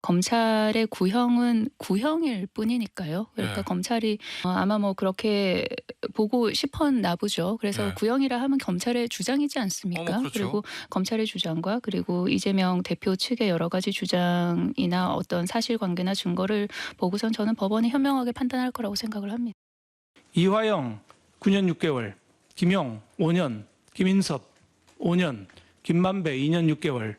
검찰의 구형은 구형일 뿐이니까요. 그러니까 네. 검찰이 아마 뭐 그렇게 보고 싶었나 보죠. 그래서 네. 구형이라 하면 검찰의 주장이지 않습니까? 그렇죠. 그리고 검찰의 주장과 그리고 이재명 대표 측의 여러 가지 주장이나 어떤 사실관계나 증거를 보고선 저는 법원이 현명하게 판단할 거라고 생각을 합니다. 이화영 9년 6개월, 김용 5년, 김인섭 5년, 김만배 2년 6개월,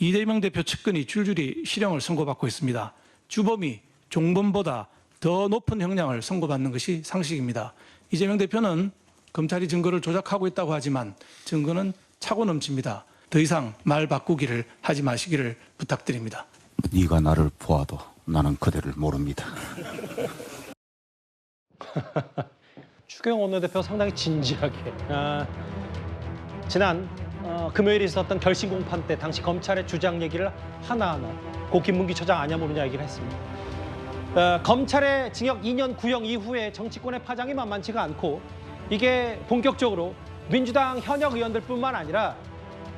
이재명 대표 측근이 줄줄이 실형을 선고받고 있습니다. 주범이 종범보다 더 높은 형량을 선고받는 것이 상식입니다. 이재명 대표는 검찰이 증거를 조작하고 있다고 하지만 증거는 차고 넘칩니다. 더 이상 말 바꾸기를 하지 마시기를 부탁드립니다. 네가 나를 보아도 나는 그대를 모릅니다. 추경호 원내대표 상당히 진지하게 지난 금요일에 있었던 결심 공판 때 당시 검찰의 주장 얘기를 하나하나 고 김문기 처장 아냐 모르냐 얘기를 했습니다. 검찰의 징역 2년 구형 이후에 정치권의 파장이 만만치가 않고 이게 본격적으로 민주당 현역 의원들뿐만 아니라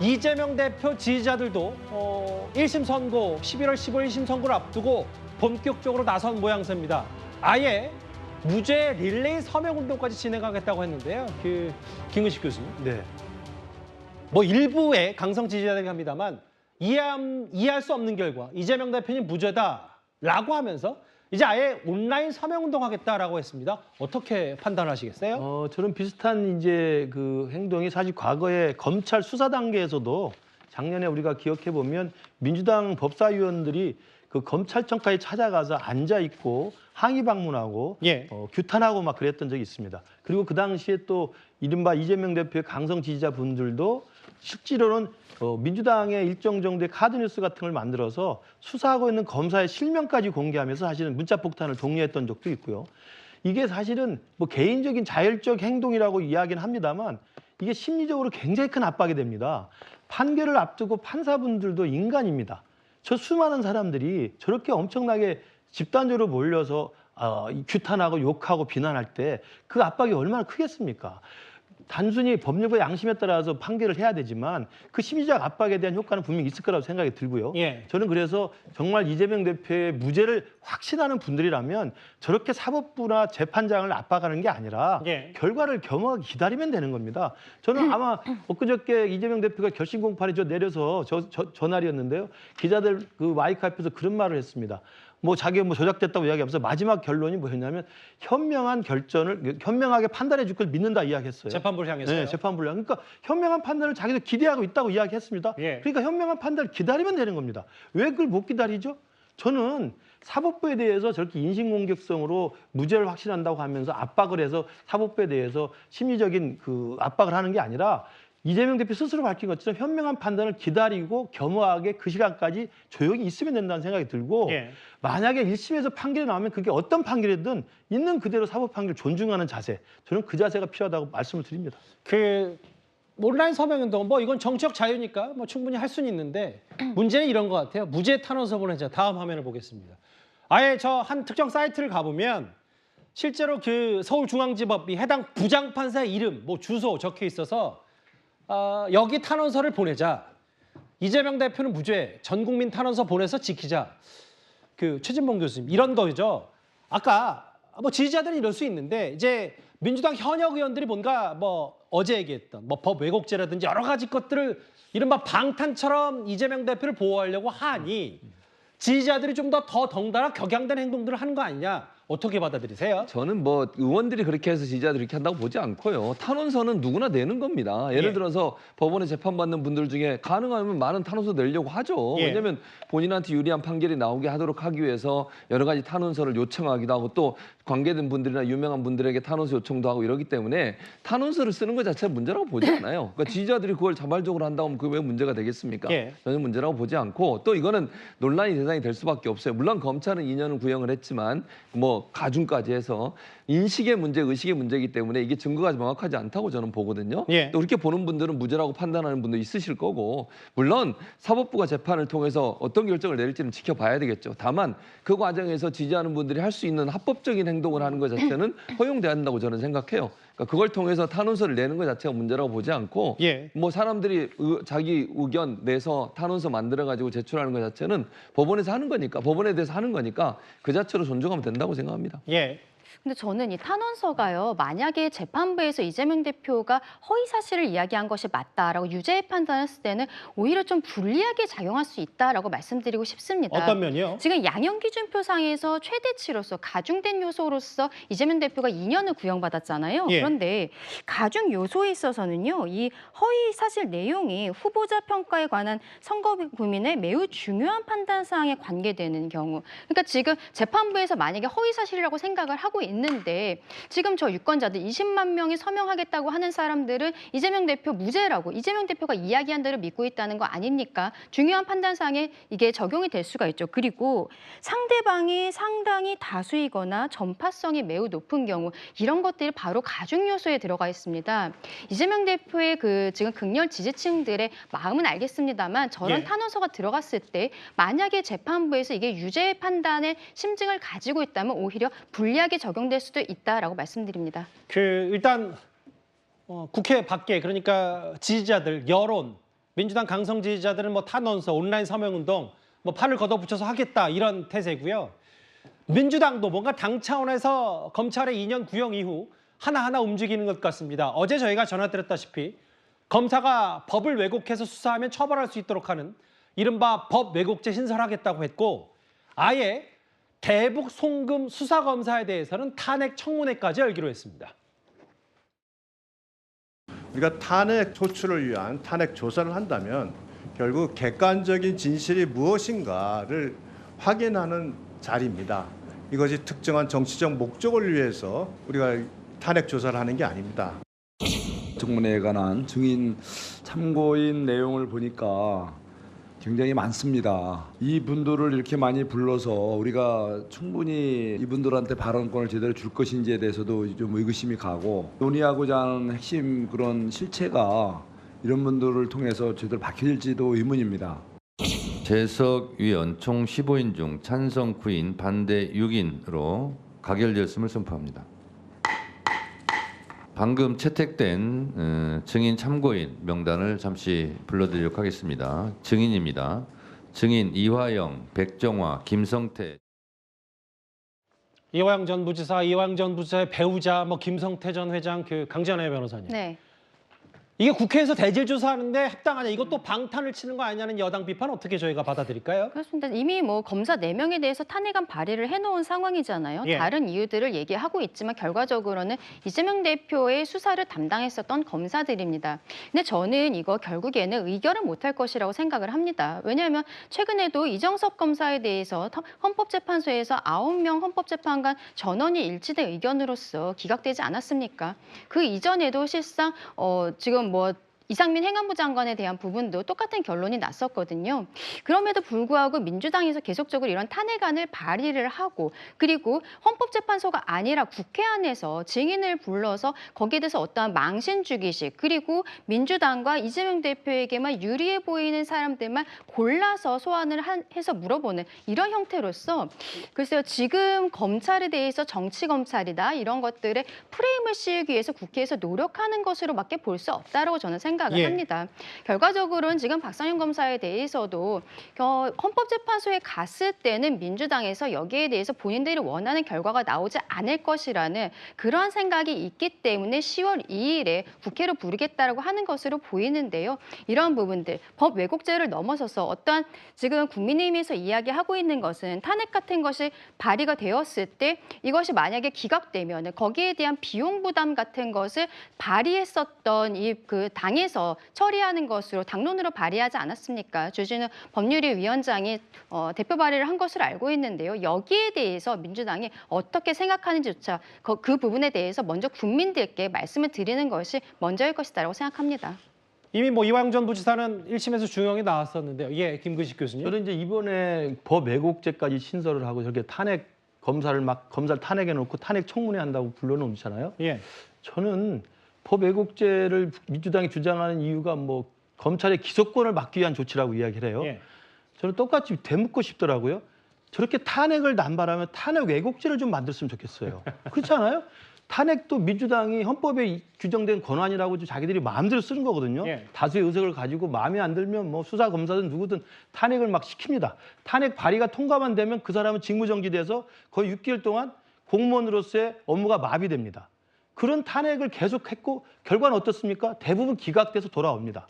이재명 대표 지지자들도 1심 선고 11월 15일 1심 선고를 앞두고 본격적으로 나선 모양새입니다. 아예 무죄 릴레이 서명 운동까지 진행하겠다고 했는데요. 김은식 교수님. 네. 뭐 일부의 강성 지지자들이 합니다만 이해할 수 없는 결과 이재명 대표는 무죄다라고 하면서 이제 아예 온라인 서명 운동하겠다라고 했습니다. 어떻게 판단하시겠어요? 저런 비슷한 이제 그 행동이 사실 과거에 검찰 수사 단계에서도 작년에 우리가 기억해 보면 민주당 법사위원들이 그 검찰청까지 찾아가서 앉아 있고 항의 방문하고 예. 규탄하고 막 그랬던 적이 있습니다. 그리고 그 당시에 또 이른바 이재명 대표의 강성 지지자분들도 실제로는 민주당의 일정 정도의 카드뉴스 같은 걸 만들어서 수사하고 있는 검사의 실명까지 공개하면서 사실은 문자폭탄을 독려했던 적도 있고요. 이게 사실은 뭐 개인적인 자율적 행동이라고 이야기는 합니다만 이게 심리적으로 굉장히 큰 압박이 됩니다. 판결을 앞두고 판사분들도 인간입니다. 저 수많은 사람들이 저렇게 엄청나게 집단적으로 몰려서 규탄하고 욕하고 비난할 때 그 압박이 얼마나 크겠습니까? 단순히 법률과 양심에 따라서 판결을 해야 되지만 그 심리적 압박에 대한 효과는 분명히 있을 거라고 생각이 들고요. 예. 저는 그래서 정말 이재명 대표의 무죄를 확신하는 분들이라면 저렇게 사법부나 재판장을 압박하는 게 아니라 예. 결과를 겸허하게 기다리면 되는 겁니다. 저는 아마 엊그저께 이재명 대표가 결심 공판에 내려서 저 날이었는데요. 기자들 그 마이크 앞에서 그런 말을 했습니다. 뭐 자기가 뭐 조작됐다고 이야기하면서 마지막 결론이 뭐였냐면 현명하게 판단해 줄 걸 믿는다 이야기했어요. 재판부를 향해서요? 네, 재판부를 향해. 그러니까 현명한 판단을 자기도 기대하고 있다고 이야기했습니다. 예. 그러니까 현명한 판단을 기다리면 되는 겁니다. 왜 그걸 못 기다리죠? 저는 사법부에 대해서 저렇게 인신공격성으로 무죄를 확신한다고 하면서 압박을 해서 사법부에 대해서 심리적인 그 압박을 하는 게 아니라 이재명 대표 스스로 밝힌 것처럼 현명한 판단을 기다리고 겸허하게 그 시간까지 조용히 있으면 된다는 생각이 들고 예. 만약에 1심에서 판결이 나오면 그게 어떤 판결이든 있는 그대로 사법 판결을 존중하는 자세, 저는 그 자세가 필요하다고 말씀을 드립니다. 온라인 서명 운동 뭐 이건 정치적 자유니까 뭐 충분히 할 수는 있는데 문제는 이런 것 같아요. 무죄 탄원서 보내자. 다음 화면을 보겠습니다. 아예 저 한 특정 사이트를 가보면 실제로 그 서울중앙지법이 해당 부장판사의 이름, 뭐 주소 적혀 있어서 여기 탄원서를 보내자. 이재명 대표는 무죄. 전 국민 탄원서 보내서 지키자. 최진봉 교수님 이런 거죠. 아까 뭐 지지자들은 이럴 수 있는데 이제 민주당 현역 의원들이 뭔가 뭐 어제 얘기했던 뭐 법 왜곡죄라든지 여러 가지 것들을 이른바 방탄처럼 이재명 대표를 보호하려고 하니 지지자들이 좀 더 덩달아 격양된 행동들을 하는 거 아니냐. 어떻게 받아들이세요? 저는 뭐 의원들이 그렇게 해서 지지자들이 이렇게 한다고 보지 않고요. 탄원서는 누구나 내는 겁니다. 예를 예. 들어서 법원에 재판받는 분들 중에 가능하면 많은 탄원서 내려고 하죠. 예. 왜냐하면 본인한테 유리한 판결이 나오게 하도록 하기 위해서 여러 가지 탄원서를 요청하기도 하고 또 관계된 분들이나 유명한 분들에게 탄원서 요청도 하고 이러기 때문에 탄원서를 쓰는 것 자체가 문제라고 보지 않아요. 그러니까 지지자들이 그걸 자발적으로 한다고 하면 그게 왜 문제가 되겠습니까? 예. 전혀 문제라고 보지 않고 또 이거는 논란이 대상이 될 수밖에 없어요. 물론 검찰은 2년을 구형을 했지만 뭐 가중까지 해서 인식의 문제, 의식의 문제이기 때문에 이게 증거가 명확하지 않다고 저는 보거든요. 예. 또 그렇게 보는 분들은 무죄라고 판단하는 분도 있으실 거고, 물론 사법부가 재판을 통해서 어떤 결정을 내릴지는 지켜봐야 되겠죠. 다만 그 과정에서 지지하는 분들이 할 수 있는 합법적인 행동을 하는 것 자체는 허용돼야 한다고 저는 생각해요. 그러니까 그걸 통해서 탄원서를 내는 것 자체가 문제라고 보지 않고, 예. 뭐 사람들이 자기 의견 내서 탄원서 만들어가지고 제출하는 것 자체는 법원에서 하는 거니까, 법원에 대해서 하는 거니까 그 자체로 존중하면 된다고 생각합니다. 예. 근데 저는 이 탄원서가요, 만약에 재판부에서 이재명 대표가 허위 사실을 이야기한 것이 맞다라고 유죄 판단했을 때는 오히려 좀 불리하게 작용할 수 있다라고 말씀드리고 싶습니다. 어떤 면이요? 지금 양형 기준표상에서 최대치로서 가중된 요소로서 이재명 대표가 2년을 구형받았잖아요. 예. 그런데 가중 요소에 있어서는요, 이 허위 사실 내용이 후보자 평가에 관한 선거 국민의 매우 중요한 판단 사항에 관계되는 경우. 그러니까 지금 재판부에서 만약에 허위 사실이라고 생각을 하고 있는데 지금 저 유권자들 20만 명이 서명하겠다고 하는 사람들은 이재명 대표 무죄라고 이재명 대표가 이야기한 대로 믿고 있다는 거 아닙니까? 중요한 판단사항에 이게 적용이 될 수가 있죠. 그리고 상대방이 상당히 다수이거나 전파성이 매우 높은 경우 이런 것들이 바로 가중 요소에 들어가 있습니다. 이재명 대표의 그 지금 극렬 지지층들의 마음은 알겠습니다만 저런 예. 탄원서가 들어갔을 때 만약에 재판부에서 이게 유죄 판단의 심증을 가지고 있다면 오히려 불리하게 적용될 수도 있다라고 말씀드립니다. 일단 국회 밖에 그러니까 지지자들 여론 민주당 강성 지지자들은 뭐 탄원서 온라인 서명운동 뭐 팔을 걷어붙여서 하겠다 이런 태세고요. 민주당도 뭔가 당 차원에서 검찰의 2년 구형 이후 하나하나 움직이는 것 같습니다. 어제 저희가 전화드렸다시피 검사가 법을 왜곡해서 수사하면 처벌할 수 있도록 하는 이른바 법 왜곡죄 신설하겠다고 했고 아예 대북 송금 수사검사에 대해서는 탄핵 청문회까지 열기로 했습니다. 우리가 탄핵 소추를 위한 탄핵 조사를 한다면 결국 객관적인 진실이 무엇인가를 확인하는 자리입니다. 이것이 특정한 정치적 목적을 위해서 우리가 탄핵 조사를 하는 게 아닙니다. 청문회에 관한 증인 참고인 내용을 보니까 굉장히 많습니다. 이분들을 이렇게 많이 불러서 우리가 충분히 이분들한테 발언권을 제대로 줄 것인지에 대해서도 좀 의구심이 가고 논의하고자 하는 핵심 그런 실체가 이런 분들을 통해서 제대로 밝혀질지도 의문입니다. 재석 위원 총 15인 중 찬성 9인, 반대 6인으로 가결되었음을 선포합니다. 방금 채택된 증인 참고인 명단을 잠시 불러드리도록 하겠습니다. 증인입니다. 증인 이화영, 백정화, 김성태. 이화영 전 부지사, 이화영 전 부지사의 배우자, 뭐 김성태 전 회장, 강지연 변호사님. 네. 이게 국회에서 대질 조사하는데 합당하냐? 이것도 방탄을 치는 거 아니냐는 여당 비판 어떻게 저희가 받아들일까요? 그렇습니다. 이미 뭐 검사 4명에 대해서 탄핵안 발의를 해놓은 상황이잖아요. 예. 다른 이유들을 얘기하고 있지만 결과적으로는 이재명 대표의 수사를 담당했었던 검사들입니다. 근데 저는 이거 결국에는 의결을 못할 것이라고 생각을 합니다. 왜냐하면 최근에도 이정섭 검사에 대해서 헌법재판소에서 9명 헌법재판관 전원이 일치된 의견으로서 기각되지 않았습니까? 그 이전에도 실상 지금 뭐 이상민 행안부 장관에 대한 부분도 똑같은 결론이 났었거든요. 그럼에도 불구하고 민주당에서 계속적으로 이런 탄핵안을 발의를 하고 그리고 헌법재판소가 아니라 국회 안에서 증인을 불러서 거기에 대해서 어떠한 망신주기식 그리고 민주당과 이재명 대표에게만 유리해 보이는 사람들만 골라서 소환을 해서 물어보는 이런 형태로서 글쎄요. 지금 검찰에 대해서 정치검찰이다 이런 것들의 프레임을 씌우기 위해서 국회에서 노력하는 것으로밖에 볼 수 없다라고 저는 생각을 합니다. 결과적으로는 지금 박상현 검사에 대해서도 헌법재판소에 갔을 때는 민주당에서 여기에 대해서 본인들이 원하는 결과가 나오지 않을 것이라는 그러한 생각이 있기 때문에 10월 2일에 국회로 부르겠다라고 하는 것으로 보이는데요. 이런 부분들, 법 왜곡죄를 넘어서서 어떠한 지금 국민의힘에서 이야기하고 있는 것은 탄핵 같은 것이 발의가 되었을 때 이것이 만약에 기각되면 거기에 대한 비용 부담 같은 것을 발의했었던 그 당에서 처리하는 것으로 당론으로 발의하지 않았습니까? 주진우 법률위 위원장이 대표 발의를 한 것으로 알고 있는데요. 여기에 대해서 민주당이 어떻게 생각하는지조차 그 부분에 대해서 먼저 국민들께 말씀을 드리는 것이 먼저일 것이다라고 생각합니다. 이미 뭐 이화영 전 부지사는 1심에서 중형이 나왔었는데요. 예, 김근식 교수님. 저는 이제 이번에 법 왜곡죄까지 신설을 하고 저렇게 탄핵 검사를 탄핵해 놓고 탄핵 청문회 한다고 불러놓잖아요. 예. 저는 법 왜곡죄를 민주당이 주장하는 이유가 뭐 검찰의 기소권을 막기 위한 조치라고 이야기를 해요. 예. 저는 똑같이 되묻고 싶더라고요. 저렇게 탄핵을 남발하면 탄핵 왜곡죄를 좀 만들었으면 좋겠어요. 그렇지 않아요? 탄핵도 민주당이 헌법에 규정된 권한이라고 자기들이 마음대로 쓰는 거거든요. 예. 다수의 의석을 가지고 마음에 안 들면 뭐 수사 검사든 누구든 탄핵을 막 시킵니다. 탄핵 발의가 통과만 되면 그 사람은 직무정지돼서 거의 6개월 동안 공무원으로서의 업무가 마비됩니다. 그런 탄핵을 계속했고 결과는 어떻습니까? 대부분 기각돼서 돌아옵니다.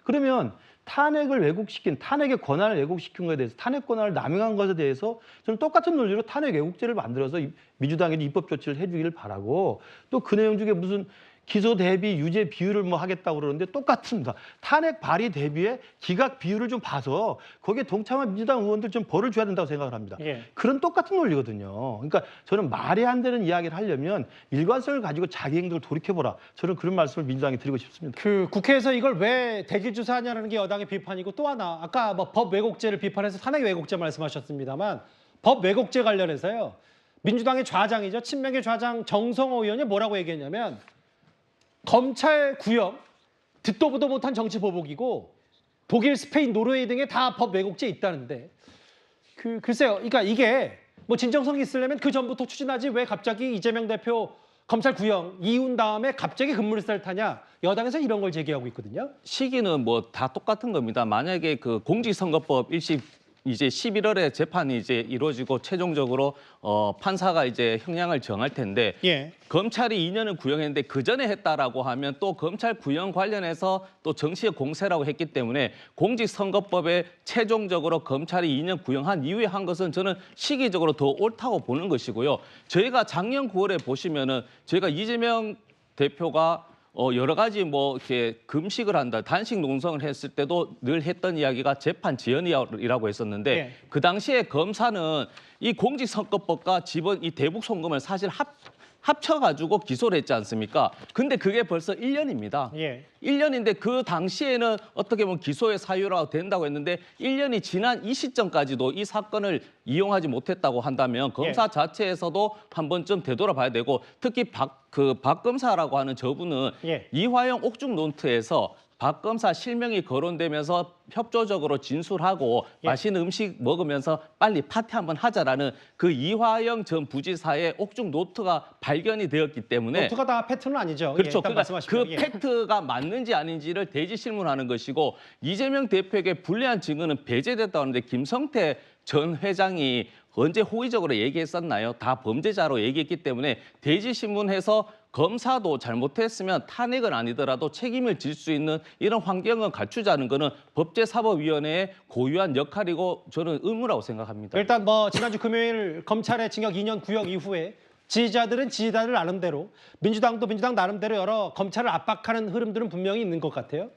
그러면 탄핵을 왜곡시킨, 탄핵의 권한을 왜곡시킨 것에 대해서, 탄핵 권한을 남용한 것에 대해서 저는 똑같은 논리로 탄핵 왜곡죄를 만들어서 민주당이 입법 조치를 해주기를 바라고, 또 그 내용 중에 무슨 기소 대비 유죄 비율을 뭐 하겠다고 그러는데 똑같습니다. 탄핵 발의 대비에 기각 비율을 좀 봐서 거기에 동참한 민주당 의원들 좀 벌을 줘야 된다고 생각을 합니다. 예. 그런 똑같은 논리거든요. 그러니까 저는 말이 안 되는 이야기를 하려면 일관성을 가지고 자기 행동을 돌이켜보라. 저는 그런 말씀을 민주당에 드리고 싶습니다. 그 국회에서 이걸 왜 대질조사하냐는 게 여당의 비판이고, 또 하나 아까 뭐 법 왜곡죄를 비판해서 탄핵 왜곡죄 말씀하셨습니다만, 법 왜곡죄 관련해서요, 민주당의 좌장이죠, 친명의 좌장 정성호 의원이 뭐라고 얘기했냐면, 검찰 구형 듣도 보도 못한 정치 보복이고 독일, 스페인, 노르웨이 등에 다 법 왜곡죄 있다는데, 글쎄요, 그러니까 이게 뭐 진정성이 있으려면 그 전부터 추진하지 왜 갑자기 이재명 대표 검찰 구형 이운 다음에 갑자기 급물살 타냐, 여당에서 이런 걸 제기하고 있거든요. 시기는 뭐 다 똑같은 겁니다. 만약에 그 공직선거법 이제 11월에 재판이 이제 이루어지고 최종적으로 판사가 이제 형량을 정할 텐데, 예. 검찰이 2년을 구형했는데 그 전에 했다라고 하면 또 검찰 구형 관련해서 또 정치의 공세라고 했기 때문에 공직선거법에 최종적으로 검찰이 2년 구형한 이후에 한 것은 저는 시기적으로 더 옳다고 보는 것이고요. 저희가 작년 9월에 보시면은 저희가 이재명 대표가 여러 가지 뭐 이렇게 금식을 한다, 단식 농성을 했을 때도 늘 했던 이야기가 재판 지연이라고 했었는데, 예. 그 당시에 검사는 이 공직선거법과 이 대북 송금을 사실 합쳐가지고 기소를 했지 않습니까? 근데 그게 벌써 1년입니다. 예. 1년인데 그 당시에는 어떻게 보면 기소의 사유라고 된다고 했는데 1년이 지난 이 시점까지도 이 사건을 이용하지 못했다고 한다면 검사 자체에서도 한 번쯤 되돌아봐야 되고, 특히 박 검사라고 하는 저분은 예. 이화영 옥중 논트에서 박 검사 실명이 거론되면서 협조적으로 진술하고 맛있는 음식 먹으면서 빨리 파티 한번 하자라는 그 이화영 전 부지사의 옥중 노트가 발견이 되었기 때문에, 노트가 다 팩트는 아니죠. 그렇죠. 예, 일단 그러니까 말씀하시죠. 그 예. 팩트가 맞는지 아닌지를 대지 실문하는 것이고, 이재명 대표에게 불리한 증언은 배제됐다고 하는데 김성태 전 회장이 언제 호의적으로 얘기했었나요? 다 범죄자로 얘기했기 때문에 대지신문해서 검사도 잘못했으면 탄핵은 아니더라도 책임을 질 수 있는 이런 환경을 갖추자는 것은 법제사법위원회의 고유한 역할이고 저는 의무라고 생각합니다. 일단 뭐 지난주 금요일 검찰의 징역 2년 구형 이후에 지지자들은 지지자들 나름대로, 민주당도 민주당 나름대로 여러 검찰을 압박하는 흐름들은 분명히 있는 것 같아요.